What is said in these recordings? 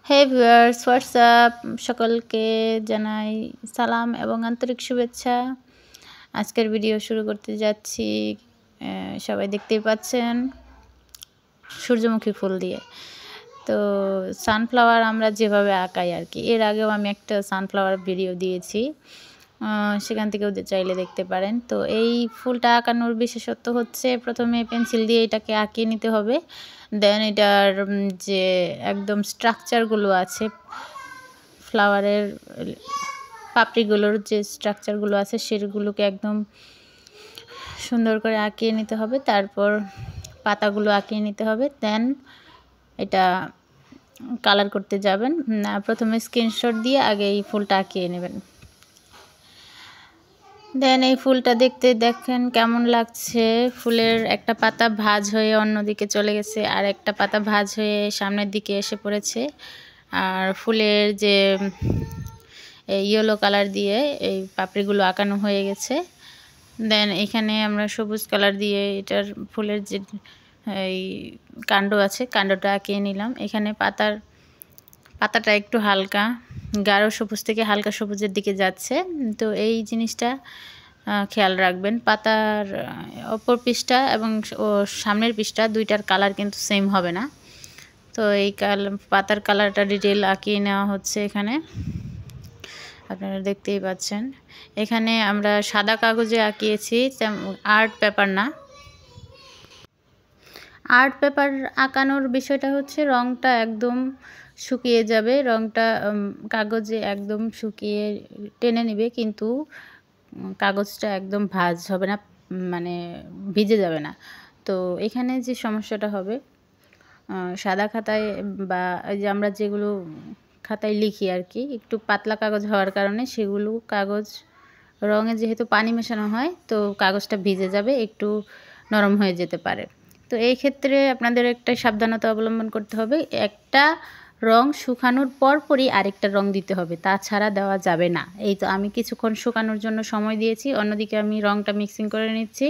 হে viewers, WhatsApp, সকলকে জানাই সালাম এবং আন্তরিক শুভেচ্ছা। আজকের ভিডিও শুরু করতে যাচ্ছি, সবাই দেখতেই পাচ্ছেন, সূর্যমুখী ফুল দিয়ে। তো সানফ্লাওয়ার আমরা যেভাবে আঁকাই আর কি, এর আগেও আমি একটা সানফ্লাওয়ার ভিডিও দিয়েছি, সেখান থেকেও চাইলে দেখতে পারেন। তো এই ফুলটা আঁকানোর বিশেষত্ব হচ্ছে, প্রথমে পেন্সিল দিয়ে এটাকে আঁকিয়ে নিতে হবে। দেন এটার যে একদম স্ট্রাকচারগুলো আছে, ফ্লাওয়ারের পাপড়িগুলোর যে স্ট্রাকচারগুলো আছে সেগুলোকে একদম সুন্দর করে আঁকিয়ে নিতে হবে। তারপর পাতাগুলো আঁকিয়ে নিতে হবে। দেন এটা কালার করতে যাবেন, প্রথমে স্ক্রিনশট দিয়ে আগে এই ফুলটা আঁকিয়ে নেবেন। দেন এই ফুলটা দেখতে দেখেন কেমন লাগছে। ফুলের একটা পাতা ভাঁজ হয়ে অন্যদিকে চলে গেছে, আর একটা পাতা ভাঁজ হয়ে সামনের দিকে এসে পড়েছে। আর ফুলের যে ইয়েলো কালার দিয়ে এই পাপড়িগুলো আঁকানো হয়ে গেছে। দেন এখানে আমরা সবুজ কালার দিয়ে এটার ফুলের যে এই কাণ্ড আছে, কাণ্ডটা আঁকিয়ে নিলাম। এখানে পাতাটা একটু হালকা গাঢ় সবুজ থেকে হালকা সবুজের দিকে যাচ্ছে। তো এই জিনিসটা খেয়াল রাখবেন। পাতার অপর পৃষ্ঠা এবং সামনের পৃষ্ঠা দুইটার কালার কিন্তু সেম হবে না। তো এই পাতার কালারটা ডিটেল আঁকিয়ে নেওয়া হচ্ছে এখানে, আপনারা দেখতেই পাচ্ছেন। এখানে আমরা সাদা কাগজে আঁকিয়েছি, আর্ট পেপার না। আর্ট পেপার আঁকানোর বিষয়টা হচ্ছে রঙটা একদম শুকিয়ে যাবে, রঙটা কাগজে একদম শুকিয়ে টেনে নেবে, কিন্তু কাগজটা একদম ভাঁজ হবে না, মানে ভিজে যাবে না। তো এখানে যে সমস্যাটা হবে, সাদা খাতায় বা যে আমরা যেগুলো খাতায় লিখি আর কি, একটু পাতলা কাগজ হওয়ার কারণে সেগুলো কাগজ রঙে যেহেতু পানি মেশানো হয়, তো কাগজটা ভিজে যাবে, একটু নরম হয়ে যেতে পারে। তো এই ক্ষেত্রে আপনাদের একটা সাবধানতা অবলম্বন করতে হবে। একটা রং শুকানোর পরপরই আরেকটা রং দিতে হবে, তাছাড়া দেওয়া যাবে না। এই তো আমি কিছুক্ষণ শুকানোর জন্য সময় দিয়েছি, অন্যদিকে আমি রংটা মিক্সিং করে নিচ্ছি।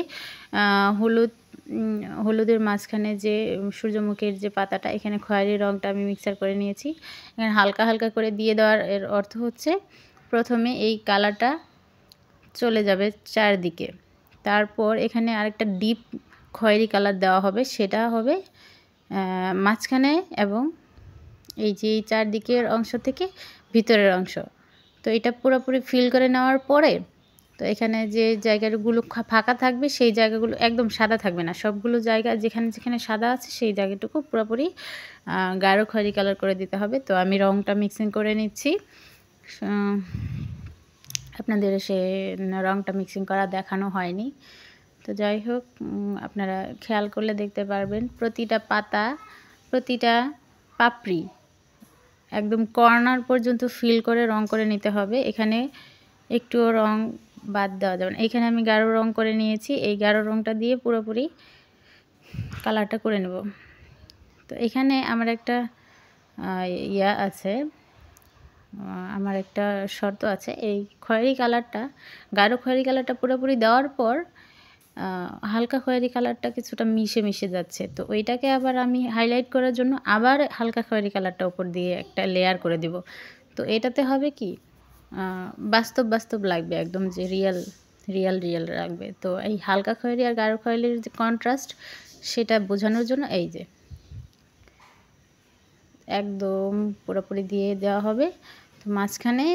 হলুদের মাঝখানে যে সূর্যমুখীর যে পাতাটা, এখানে খয়েরি রংটা আমি মিক্সার করে নিয়েছি। এখানে হালকা হালকা করে দিয়ে দেওয়ার এর অর্থ হচ্ছে, প্রথমে এই কালারটা চলে যাবে চারদিকে, তারপর এখানে আরেকটা ডিপ খয়েরি কালার দেওয়া হবে, সেটা হবে মাঝখানে এবং এই যে চারদিকের অংশ থেকে ভিতরের অংশ। তো এটা পুরোপুরি ফিল করে নেওয়ার পরে, তো এখানে যে জায়গাগুলো ফাঁকা থাকবে সেই জায়গাগুলো একদম সাদা থাকবে না, সবগুলো জায়গা যেখানে যেখানে সাদা আছে সেই জায়গাটুকু পুরোপুরি গাঢ় খয়েরি কালার করে দিতে হবে। তো আমি রঙটা মিক্সিং করে নিচ্ছি, আপনাদের সে রঙটা মিক্সিং করা দেখানো হয়নি। তো যাই হোক, আপনারা খেয়াল করলে দেখতে পারবেন প্রতিটা পাতা, প্রতিটা পাপড়ি একদম কর্নার পর্যন্ত ফিল করে রং করে নিতে হবে। এখানে একটুও রং বাদ দেওয়া যাবে না। এখানে আমি গাঢ় রং করে নিয়েছি, এই গাঢ় রংটা দিয়ে পুরোপুরি কালারটা করে নেব। তো এখানে আমার একটা আমার একটা শর্ত আছে। এই খয়েরি কালারটা, গাঢ় খয়েরি কালারটা পুরোপুরি দেওয়ার পর হালকা খয়েরি কালারটা কিছুটা মিশে মিশে যাচ্ছে, তো ওইটাকে আবার আমি হাইলাইট করার জন্য আবার হালকা খয়েরি কালারটা উপর দিয়ে একটা লেয়ার করে দিব। তো এটাতে হবে কি, বাস্তব বাস্তব লাগবে, একদম যে রিয়েল রিয়েল রিয়েল লাগবে। তো এই হালকা খয়েরি আর গাঢ় খয়েরির যে কন্ট্রাস্ট, সেটা বোঝানোর জন্য এই যে একদম পুরোপুরি দিয়ে দেওয়া হবে। তো মাঝখানে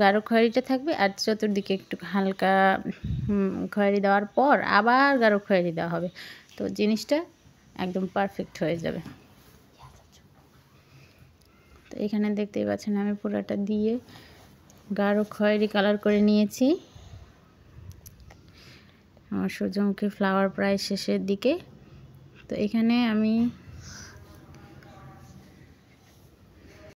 গাঢ় খয়েরিটা থাকবে, আর চতুর্দিকে একটু হালকা খয়েরি দেওয়ার পর আবার গাঢ় খয়েরি দেওয়া হবে। তো জিনিসটা একদম পারফেক্ট হয়ে যাবে। তো এখানে দেখতেই পাচ্ছেন আমি পুরোটা দিয়ে গাঢ় খয়েরি কালার করে নিয়েছি। আমার সূর্যমুখী ফ্লাওয়ার প্রায় শেষের দিকে। তো এখানে আমি